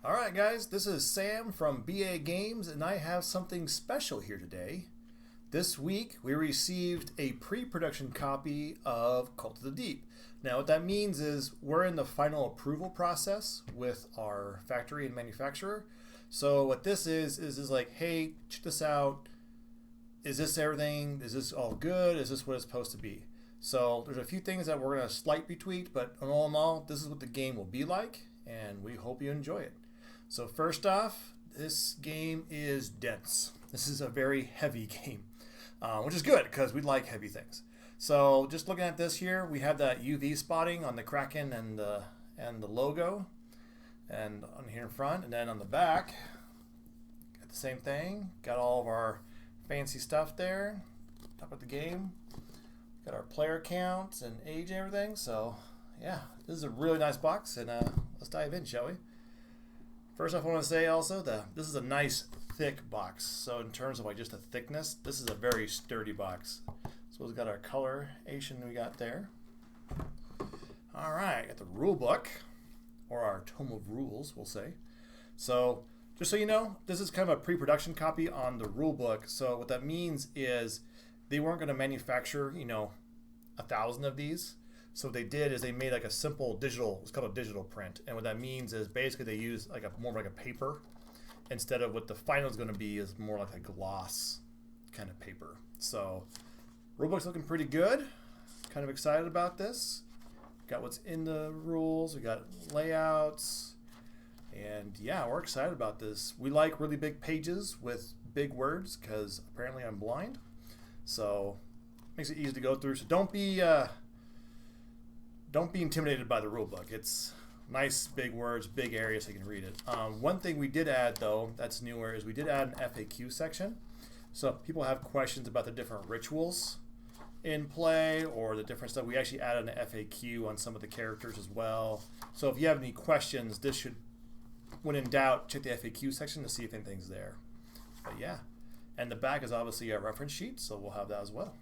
Alright guys, this is Sam from BA Games and I have something special here today. This week we received a pre-production copy of Cult of the Deep. Now what that means is we're in the final approval process with our factory and manufacturer. So what this is like, hey, check this out. Is this everything? Is this all good? Is this what it's supposed to be? So there's a few things that we're going to slightly tweak, but all in all, this is what the game will be like, and we hope you enjoy it. So first off, this game is dense. This is a very heavy game, which is good because we like heavy things. So just looking at this here, we have that UV spotting on the Kraken and the logo, and on here in front, and then on the back, got the same thing. Got all of our fancy stuff there. Top of the game, got our player counts and age and everything. So yeah, this is a really nice box, and let's dive in, shall we? First off, I want to say also that this is a nice thick box. So in terms of like just the thickness, this is a very sturdy box. So we've got our coloration we got there. All right, got the rule book, or our tome of rules, we'll say. So just so you know, this is kind of a pre-production copy on the rule book. So what that means is they weren't going to manufacture, 1,000 of these. So what they did is they made like a simple digital, it's called a digital print. And what that means is basically they use like more like a paper instead of what the final is going to be is more like a gloss kind of paper. So rulebook's looking pretty good. Kind of excited about this. Got what's in the rules, we got layouts, and yeah, we're excited about this. We like really big pages with big words because apparently I'm blind. So makes it easy to go through. So don't be intimidated by the rule book. It's nice big words, big areas so you can read it. One thing we did add though that's newer is we did add an FAQ section. So if people have questions about the different rituals in play or the different stuff, we actually added an FAQ on some of the characters as well. So if you have any questions, this should, when in doubt, check the FAQ section to see if anything's there. But yeah, and the back is obviously a reference sheet, so we'll have that as well.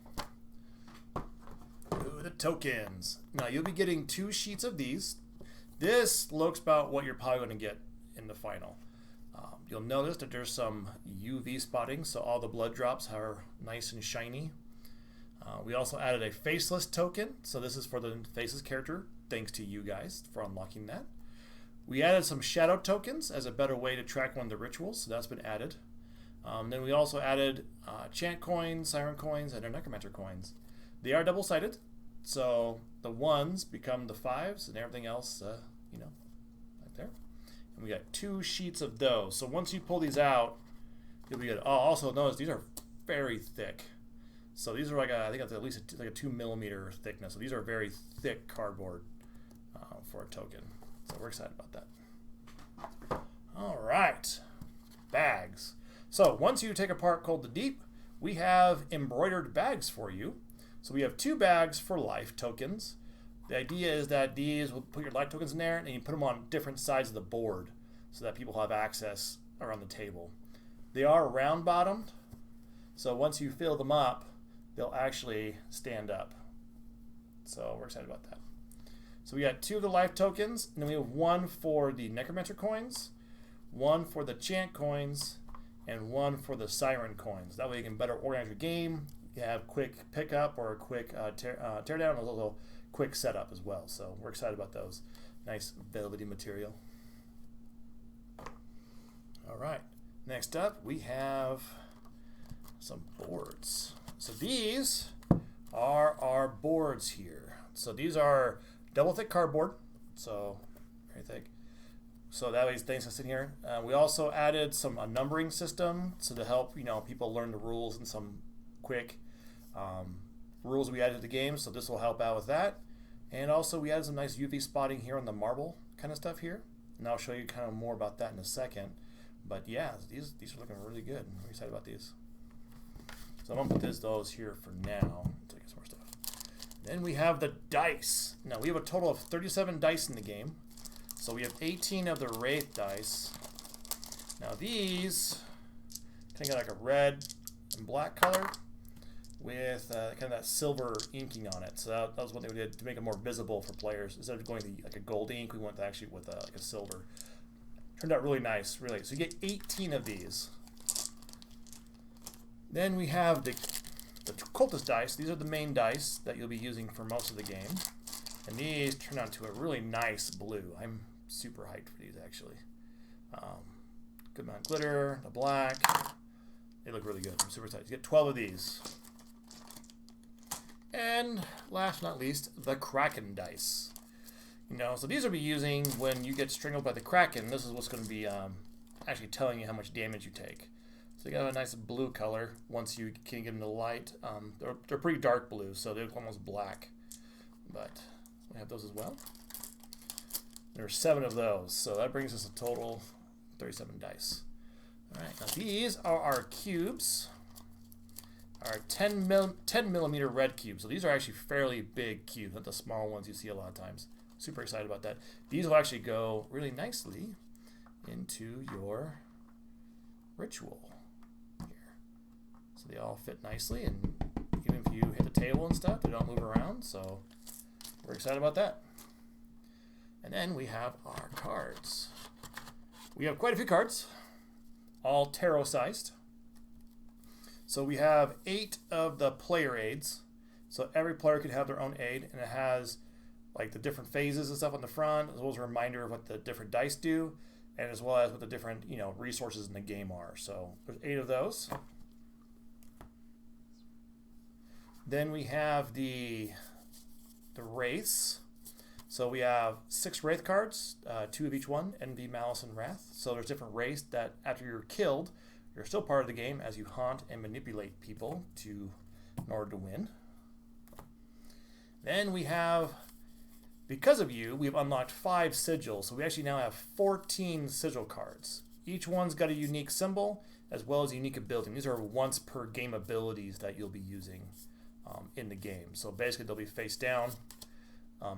Ooh, the tokens. Now you'll be getting 2 sheets of these. This looks about what you're probably going to get in the final. You'll notice that there's some UV spotting, so all the blood drops are nice and shiny. We also added a faceless token, so this is for the faceless character, thanks to you guys for unlocking that. We added some shadow tokens as a better way to track one of the rituals, so that's been added. Then we also added chant coins, siren coins, and necromancer coins. They are double-sided, so the 1s become the 5s, and everything else, right there. And we got 2 sheets of those. So once you pull these out, you'll be good. Oh, also notice these are very thick. So these are like I think it's at least like a 2 millimeter thickness. So these are very thick cardboard for a token. So we're excited about that. All right, bags. So once you take apart Cold to Deep, we have embroidered bags for you. So we have 2 bags for life tokens. The idea is that these will put your life tokens in there and you put them on different sides of the board so that people have access around the table. They are round bottomed, so once you fill them up, they'll actually stand up. So we're excited about that. So we got 2 of the life tokens, and then we have 1 for the necromancer coins, 1 for the chant coins, and 1 for the siren coins. That way you can better organize your game. You have quick pickup or a quick tear down, and a little quick setup as well. So we're excited about those. Nice velvety material. All right, next up we have some boards. So these are our boards here. So these are double thick cardboard, so very thick. So that way things can sit here. We also added a numbering system so to help people learn the rules and some quick rules we added to the game. So this will help out with that. And also we added some nice UV spotting here on the marble kind of stuff here. And I'll show you kind of more about that in a second. But yeah, these are looking really good. I'm excited about these. So I'm gonna put those here for now. Take some more stuff. Then we have the dice. Now we have a total of 37 dice in the game. So we have 18 of the Wraith dice. Now these kind of got like a red and black color with kind of that silver inking on it. So that was what they did to make it more visible for players. Instead of going to like a gold ink, we went to actually with like a silver. Turned out really nice, really. So you get 18 of these. Then we have the cultist dice. These are the main dice that you'll be using for most of the game. And these turn out to a really nice blue. I'm super hyped for these, actually. Good amount of glitter, the black. They look really good. I'm super excited. You get 12 of these. And last but not least, the Kraken dice. You know, so these will be using when you get strangled by the Kraken. This is what's going to be actually telling you how much damage you take. So you got a nice blue color once you can get into light. They're pretty dark blue, so they look almost black. But we have those as well. There are 7 of those, so that brings us a total 37 dice. All right, now these are our cubes. Our 10 millimeter red cubes. So these are actually fairly big cubes, not the small ones you see a lot of times. Super excited about that. These will actually go really nicely into your ritual here. So they all fit nicely, and even if you hit the table and stuff, they don't move around. So we're excited about that. And then we have our cards. We have quite a few cards, all tarot sized. So we have 8 of the player aids. So every player could have their own aid, and it has like the different phases and stuff on the front, as well as a reminder of what the different dice do, and as well as what the different, you know, resources in the game are. So there's 8 of those. Then we have the wraiths. So we have 6 wraith cards, 2 of each one, envy, malice, and wrath. So there's different wraiths that after you're killed, you're still part of the game as you haunt and manipulate people in order to win. Then we have, because of you, we've unlocked 5 sigils. So we actually now have 14 sigil cards. Each one's got a unique symbol as well as a unique ability. These are once per game abilities that you'll be using in the game. So basically they'll be face down,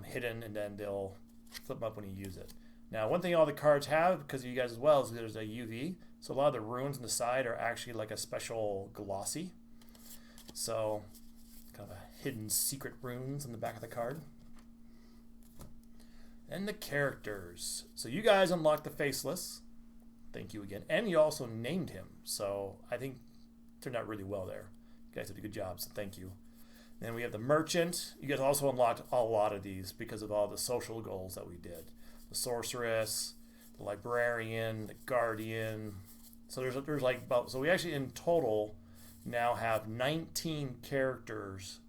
hidden, and then they'll flip them up when you use it. Now, one thing all the cards have, because of you guys as well, is there's a UV. So a lot of the runes on the side are actually like a special glossy. So kind of a hidden secret runes on the back of the card. And the characters. So you guys unlocked the Faceless. Thank you again. And you also named him. So I think it turned out really well there. You guys did a good job, so thank you. Then we have the Merchant. You guys also unlocked a lot of these because of all the social goals that we did. The Sorceress, the Librarian, the Guardian. So there's like about, so we actually in total now have 19 characters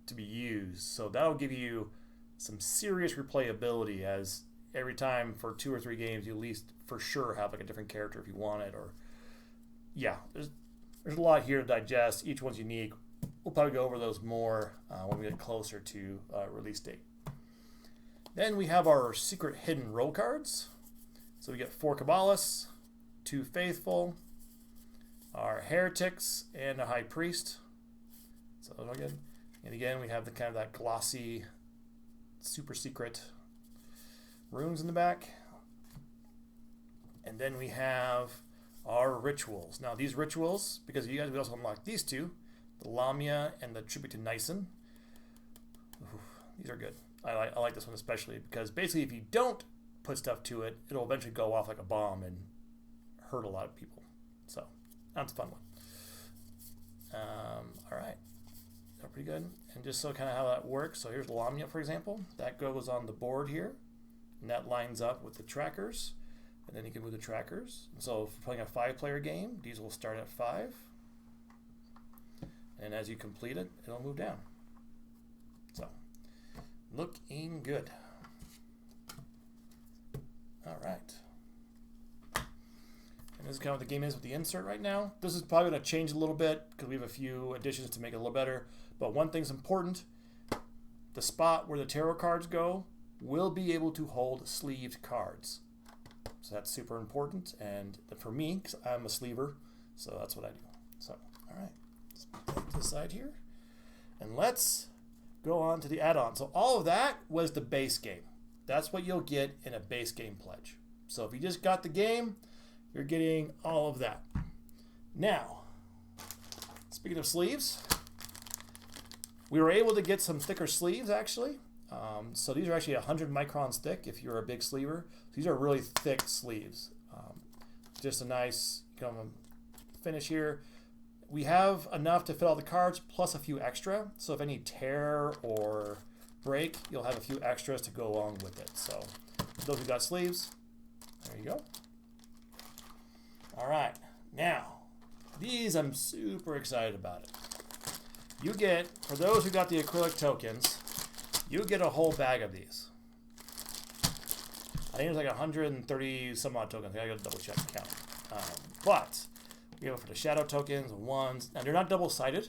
to be used. So that'll give you some serious replayability, as every time for 2 or 3 games you at least for sure have like a different character if you want it. Or yeah, there's a lot here to digest. Each one's unique. We'll probably go over those more when we get closer to release date. Then we have our secret hidden roll cards. So we get 4 Kabbalists, 2 Faithful, our Heretics, and a High Priest. So those are good. And again, we have the kind of that glossy, super secret runes in the back. And then we have our rituals. Now these rituals, because you guys, we also unlocked these 2, the Lamia and the Tribute to Nyson. Ooh, these are good. I like this one especially because basically if you don't put stuff to it, it'll eventually go off like a bomb and hurt a lot of people. So that's a fun one. All right, that's pretty good. And just so kind of how that works. So here's Lamia, for example. That goes on the board here, and that lines up with the trackers. And then you can move the trackers. And so if you're playing a 5-player game, these will start at 5. And as you complete it, it'll move down. So, looking good. All right. And this is kind of what the game is with the insert right now. This is probably going to change a little bit because we have a few additions to make it a little better. But one thing's important. The spot where the tarot cards go will be able to hold sleeved cards. So that's super important. And for me, because I'm a sleever, so that's what I do. So, all right. Put it to the side here. And let's go on to the add-on. So all of that was the base game. That's what you'll get in a base game pledge. So if you just got the game, you're getting all of that. Now, speaking of sleeves, we were able to get some thicker sleeves actually. So these are actually 100 microns thick if you're a big sleever. These are really thick sleeves. just a nice finish here. We have enough to fit all the cards plus a few extra. So if any tear or break, you'll have a few extras to go along with it. So those who got sleeves, there you go. All right, now these I'm super excited about it. You get, for those who got the acrylic tokens, you get a whole bag of these. I think it's like 130 some odd tokens. I gotta double check and count. But we have for the shadow tokens, ones, and they're not double-sided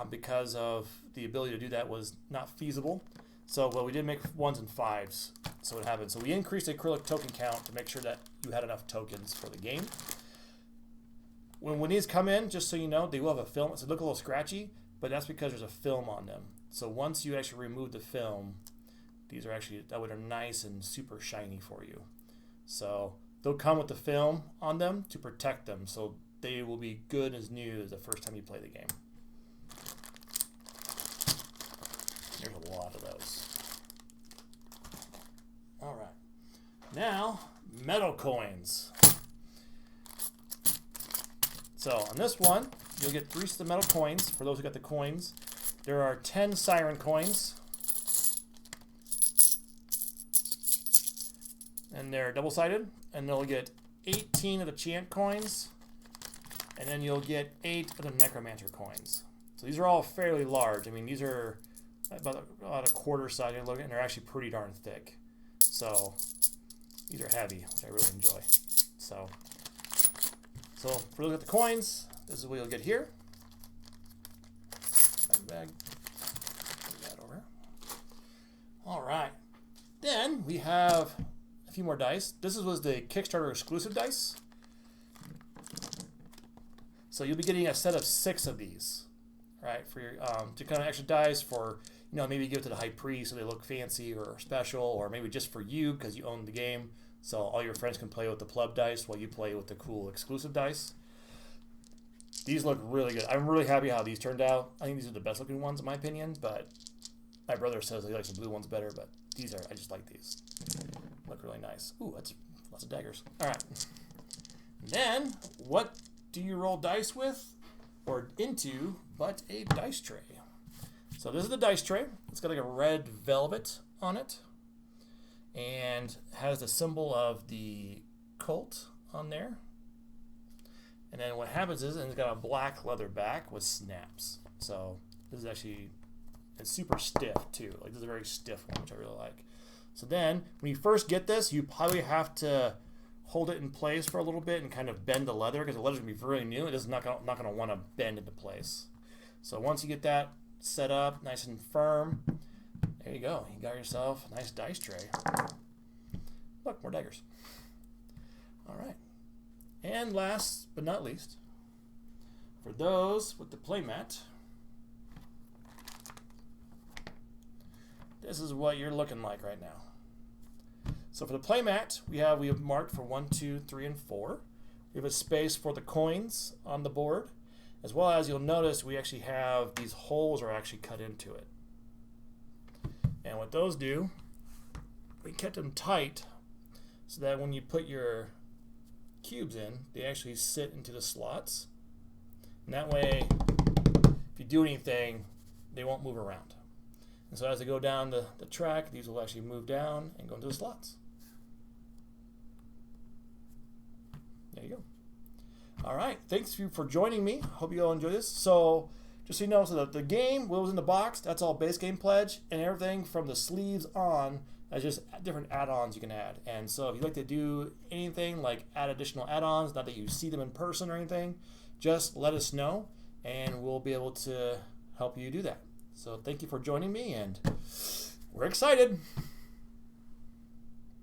because of the ability to do that was not feasible. So, well, we did make 1s and 5s. So what happened? So we increased the acrylic token count to make sure that you had enough tokens for the game. When these come in, just so you know, they will have a film. So they look a little scratchy, but that's because there's a film on them. So once you actually remove the film, these are actually, that way they're nice and super shiny for you. So they'll come with the film on them to protect them. So they will be good as new as the first time you play the game. There's a lot of those. All right. Now, metal coins. So on this one, you'll get 3 sets of metal coins. For those who got the coins, there are 10 siren coins. And they're double-sided. And they'll get 18 of the chant coins. And then you'll get 8 of the necromancer coins. So these are all fairly large. I mean, these are about a quarter size, and they're actually pretty darn thick. So these are heavy, which I really enjoy. So for looking at the coins, this is what you'll get here. Bag. Put that over. All right. Then we have a few more dice. This was the Kickstarter exclusive dice. So you'll be getting a set of 6 of these, right? For your to kind of extra dice for, maybe give it to the high priest so they look fancy or special, or maybe just for you because you own the game. So all your friends can play with the pleb dice while you play with the cool exclusive dice. These look really good. I'm really happy how these turned out. I think these are the best looking ones in my opinion, but my brother says he likes the blue ones better, but I just like these. Look really nice. Ooh, that's lots of daggers. All right. And then, what do you roll dice with or into but a dice tray? So this is the dice tray. It's got like a red velvet on it and has the symbol of the cult on there. And then what happens is, it's got a black leather back with snaps. So this is actually, it's super stiff too. Like this is a very stiff one, which I really like. So then when you first get this, you probably have to hold it in place for a little bit and kind of bend the leather because the leather's gonna be very new. It is not gonna want to bend into place. So once you get that set up nice and firm, there you go. You got yourself a nice dice tray. Look, more daggers. All right. And last but not least, for those with the playmat, this is what you're looking like right now. So for the playmat, we have marked for 1, 2, 3, and 4. We have a space for the coins on the board, as well as you'll notice we actually have these holes are actually cut into it. And what those do, we kept them tight so that when you put your cubes in, they actually sit into the slots. And that way, if you do anything, they won't move around. And so as they go down the track, these will actually move down and go into the slots. There you go. All right, thanks for joining me. Hope you all enjoy this. So just so you know, so that the game, what was in the box, that's all base game pledge, and everything from the sleeves on, that's just different add-ons you can add. And so if you'd like to do anything like add additional add-ons, not that you see them in person or anything, just let us know and we'll be able to help you do that. So thank you for joining me, and we're excited.